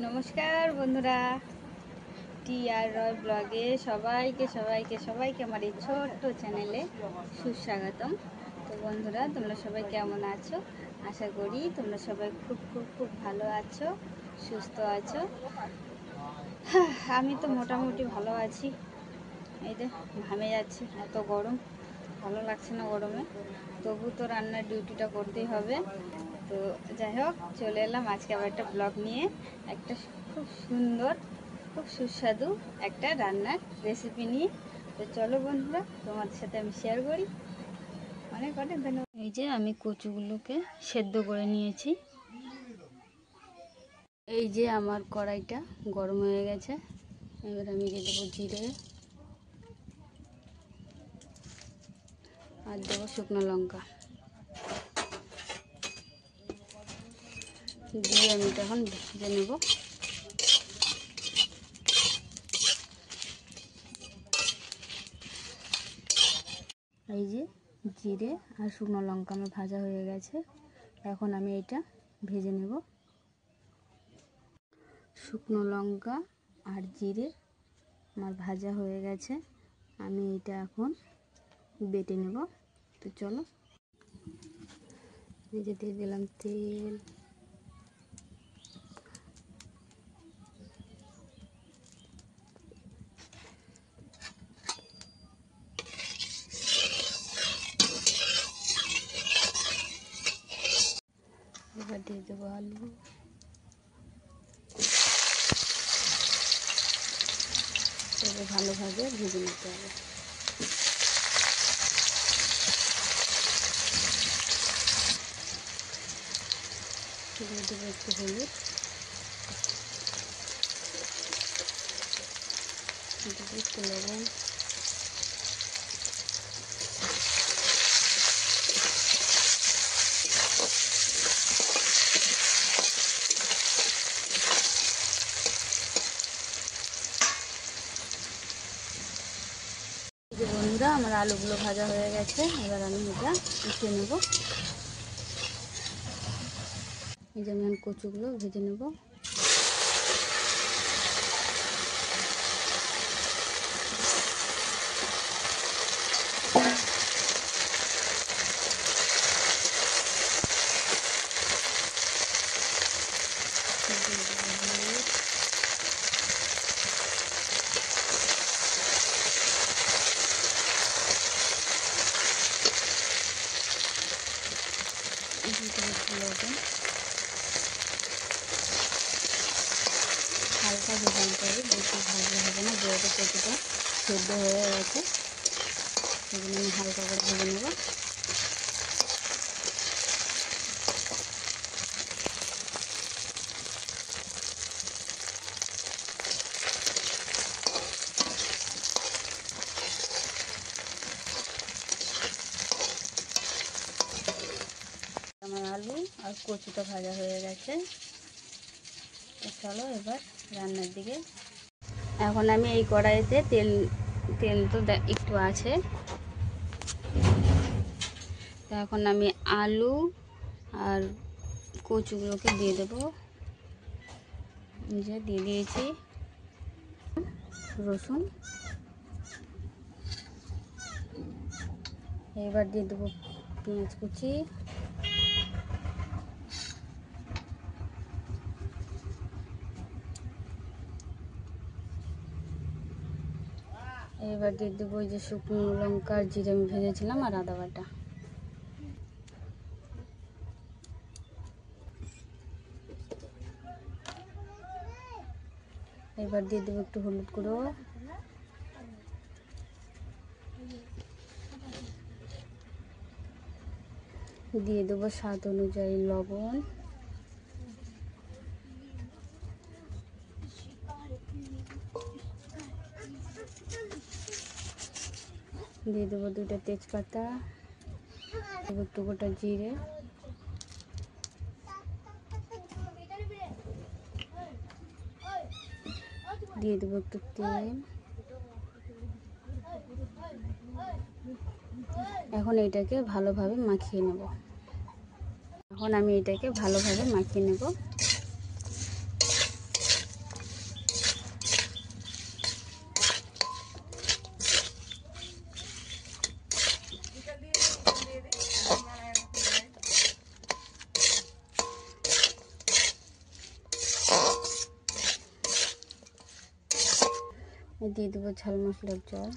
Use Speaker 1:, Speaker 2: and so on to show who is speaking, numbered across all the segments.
Speaker 1: নমস্কার বন্ধুরা, টি আর রয় ব্লগে সবাইকে আমার এই ছোট্ট চ্যানেলে সুস্বাগতম। তো বন্ধুরা, তোমরা সবাই কেমন আছো? আশা করি তোমরা সবাই খুব ভালো আছো, সুস্থ আছো। আমি তো মোটামুটি ভালো আছি। এই যে ঘামে যাচ্ছি, এত গরম, ভালো লাগছে না গরমে, তবু তো রান্নার ডিউটিটা করতেই হবে। তো যাই হোক, চলে এলাম আজকে আবার একটা ব্লগ নিয়ে, একটা খুব সুন্দর, খুব সুস্বাদু একটা রান্নার রেসিপি নিয়ে। তো চলো বন্ধুরা, তোমাদের সাথে আমি শেয়ার করি। অনেক ধন্যবাদ। এই যে আমি কচুগুলোকে সেদ্ধ করে নিয়েছি। এই যে আমার কড়াইটা গরম হয়ে গেছে, এবার আমি দিয়ে দেবো জিরে আর দেবো শুকনো লঙ্কা, দিয়ে আমি তখন ভেজে নেব। এই যে জিরে আর শুকনো লঙ্কা আমার ভাজা হয়ে গেছে, এখন আমি এটা ভেজে নেব। শুকনো লঙ্কা আর জিরে আমার ভাজা হয়ে গেছে, আমি এটা এখন বেটে নেব। তো চলো, এই যে দিয়ে দিলাম তেল, এবার দিয়ে দেবো আলু, এবার ভালোভাবে ভেজে নিতে হবে। দিয়ে দেবো একটু হলুদ, দেবো একটু লবণ, যে বন্ধুরা, আমার আলুগুলো ভাজা হয়ে গেছে, এবার আমি এটা উঠিয়ে নেব। এই যে আমি কচুগুলো ভেজে নেব। লবণ হালকা ভেজে নিতে হবে, বেশি ভাজলে হবে না, যেহেতু কচুটা সেদ্ধ হয়ে গেছে, সেগুলো আমি হালকা করে ভেজে নেব। আমার আলু আর কচুটা ভাজা হয়ে গেছে। চলো এবার রান্নার দিকে। এখন আমি এই কড়াইতে তেল তো একটু আছে, তো এখন আমি আলু আর কচুগুলোকে দিয়ে দেবো। যে দিয়ে দিয়েছি রসুন, এবার দিয়ে দেবো পেঁয়াজ কুচি, এবার দিয়ে দেবো ওই যে শুকনো লঙ্কা আর জিরে আমি ভেজেছিলাম, আর আদা বাটা। এবার দিয়ে দেবো একটু হলুদ গুঁড়ো, দিয়ে দেবো স্বাদ অনুযায়ী লবণ, দিয়ে দেবো 2টা তেজপাতা, দেবো একটু গোটা জিরে, দিয়ে দেবো একটু তেল। এখন এটাকে ভালোভাবে মাখিয়ে নেব। এখন আমি এটাকে ভালোভাবে মাখিয়ে নেব। দিয়ে দেবো ঝাল মশলার জল।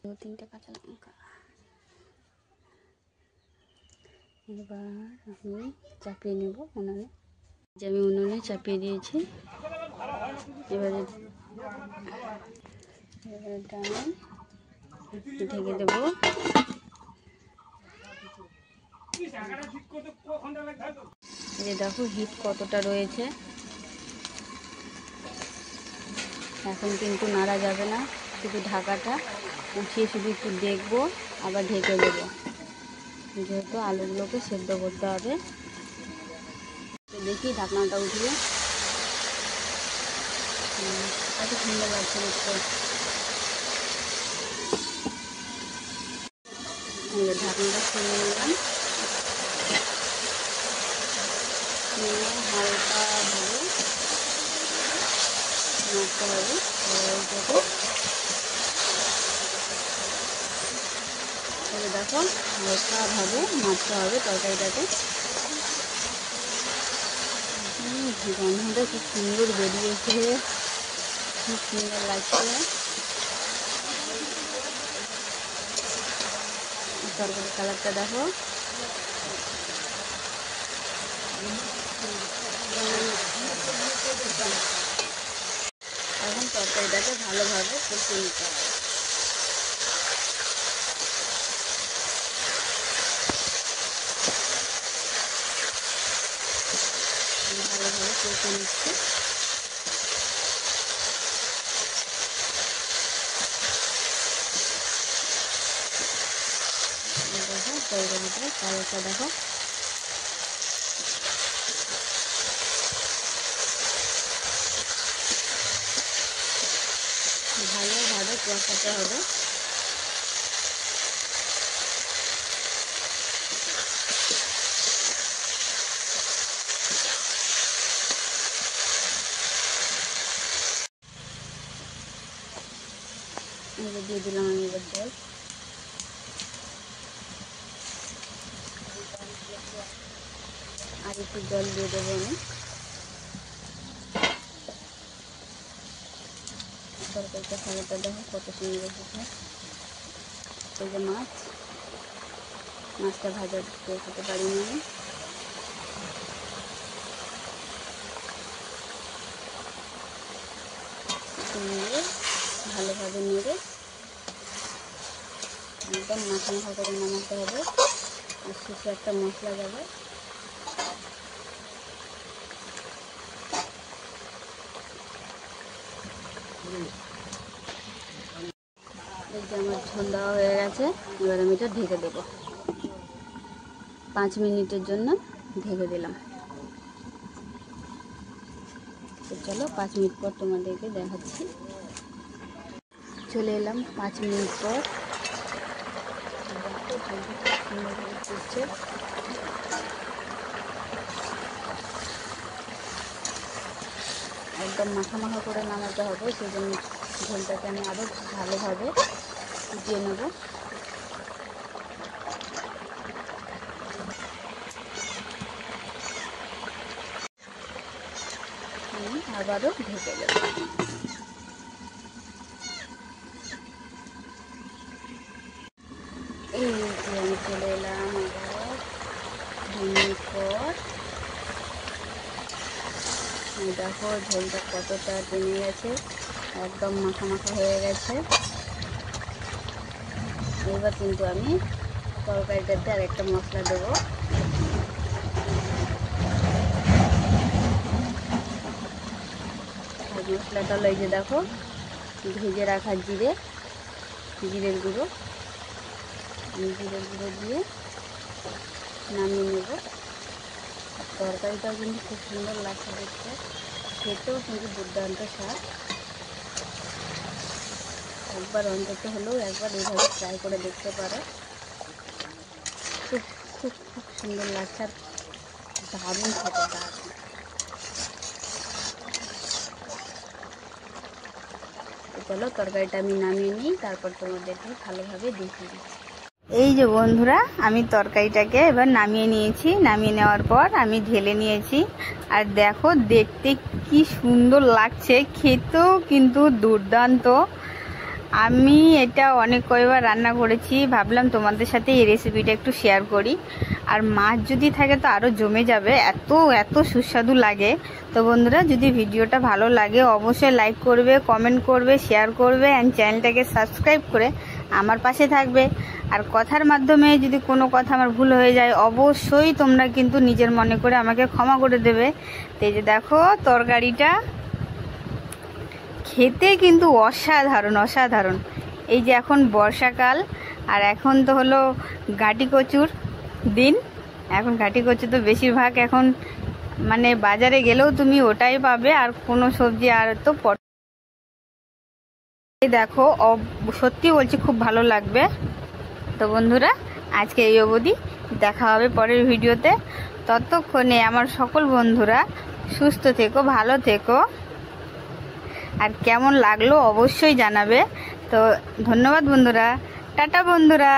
Speaker 1: दो तीनटे কাঁচা লঙ্কা। এবার আমি চাপিয়ে নেব উনুনে। যে আমি উনুনে চাপিয়ে দিয়েছি। এবারে ঢেকে দেবো। এই দেখো হিট কতটা রয়েছে। এখন কিন্তু নাড়া যাবে না, শুধু ঢাকাটা উঠিয়ে শুধু একটু দেখবো, আবার ঢেকে দেবো, যেহেতু আলুগুলোকে সেদ্ধ করতে হবে। তো দেখি ঢাকনাটা উঠিয়ে, এত সুন্দর লাগছে দেখতে। ঢাকনাটা খুলে নিলাম, হালকাভাবে নাড়তে হবে তরকারিটাকে। দেখো হালকাভাবে নাড়তে হবে তরকারিটাকে। গন্ধটা খুব সুন্দর বেরিয়েছে, খুব সুন্দর লাগছে। তরকারির কালারটা দেখো। এখন তরকারিটাকে ভালোভাবে কষিয়ে নিতে হবে। ভালোভাবে কষে নিচ্ছে। দেখো তরকারিটা কালারটা দেখো। ভালোভাবে কষাতে হবে। এবার দিয়ে দিলাম আমি এবার জল। আর একটু জল দিয়ে দেবো আমি। তরকারিটা খাবারটা দেখো কত সুন্দর এসেছে। এই যে মাছটা ভাজা খেতে পারিনি আমি। নিয়ে ভালোভাবে নেড়ে একদম মাখা মাখা করে নামাতে হবে। আর শেষে একটা মশলা যাবে। এই যে আমার ঝোল দেওয়া হয়ে গেছে। এবার আমি এটা ঢেকে দেবো। 5 মিনিটের জন্য ঢেকে দিলাম। তো চলো 5 মিনিট পর তোমাদেরকে দেখাচ্ছি। চলে এলাম 5 মিনিট পর। একদম মাখা মাখা করে নামাতে হবে, সেই জন্য ঝোলটাকে আমি আরও ভালোভাবে ফুটিয়ে নেব। আমি আবারও ঢেকে দেব। এই যে আমি চলে এলাম আবার 2 মিনিট পর। দেখো ঝোলটা কতটা টেনে গেছে, একদম মাখা মাখা হয়ে গেছে। এবার কিন্তু আমি তরকারিটাতে আর একটা মশলা দেবো। আর মশলাটা হলো এই যে দেখো, ভেজে রাখা জিরের গুঁড়ো। আমি জিরের গুঁড়ো দিয়ে নামিয়ে নেব। আর তরকারিটাও কিন্তু খুব সুন্দর লাগছে দেখতে, খেতেও কিন্তু দুর্দান্ত স্বাদ। একবার অন্তত হলেও একবার এইভাবে ট্রাই করে দেখতে পারো। খুব খুব খুব সুন্দর লাগছে আর দারুণ খেতে, দারুণ। চলো তরকারিটা আমি নামিয়ে নিই, তারপর তোমাদেরকে ভালোভাবে দেখিয়ে দিচ্ছি। এই যে বন্ধুরা, আমি তরকারিটাকে এবার নামিয়ে নিয়েছি। নামিয়ে নেওয়ার পর আমি ঢেলে নিয়েছি। আর দেখো দেখতে কি সুন্দর লাগছে, খেতেও কিন্তু দুর্দান্ত। আমি এটা অনেক কয়েকবার রান্না করেছি, ভাবলাম তোমাদের সাথে এই রেসিপিটা একটু শেয়ার করি। আর মাছ যদি থাকে তো আরও জমে যাবে, এত এত সুস্বাদু লাগে। তো বন্ধুরা, যদি ভিডিওটা ভালো লাগে অবশ্যই লাইক করবে, কমেন্ট করবে, শেয়ার করবে অ্যান্ড চ্যানেলটাকে সাবস্ক্রাইব করে আমার পাশে থাকবে। আর কথার মাধ্যমে যদি কোনো কথা আমার ভুল হয়ে যায় অবশ্যই তোমরা কিন্তু নিজের মনে করে আমাকে ক্ষমা করে দেবে। তো এই যে দেখো তরকারিটা খেতে কিন্তু অসাধারণ অসাধারণ। এই যে এখন বর্ষাকাল আর এখন তো হলো গাঁটি কচুর দিন। এখন গাঁটি কচু তো বেশিরভাগ এখন মানে বাজারে গেলেও তুমি ওটাই পাবে, আর কোনো সবজি আর তো দেখো সত্যি বলছি খুব ভালো লাগবে। তো বন্ধুরা, আজকে এই অবধি, দেখা হবে পরের ভিডিওতে। ততক্ষণে আমার সকল বন্ধুরা সুস্থ থেকো, ভালো থেকো, আর কেমন লাগলো অবশ্যই জানাবে। তো ধন্যবাদ বন্ধুরা, টাটা বন্ধুরা।